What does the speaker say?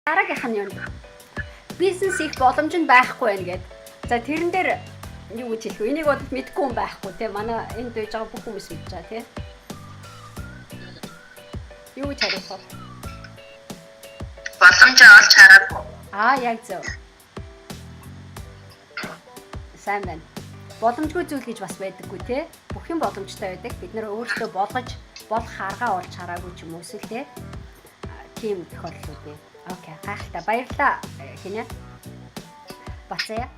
Дараагийнх нь юу? Бизнес их боломж нь байхгүй байх гээд. За тэрэн дээр юу гэж хэлэх вэ? Энийг бодож мэдгүй юм байхгүй те. Манай энд байж байгаа бүх хүмүүс мэдж байгаа те. Юу гэж хариулах вэ? Боломжоо олж хараагүй. Яг зөв. Сайн байна. Боломжгүй зүйл гэж бас байдаггүй те. Бүх юм боломжтой байдаг. Бид нэр өөрсдөө болгож болох аргаа олж хараагүй ч юм уу эсвэл те. Тийм тохиолдлууд бий. Окей, гайхалтай. Баярлалаа. Хинэ? Бацаа.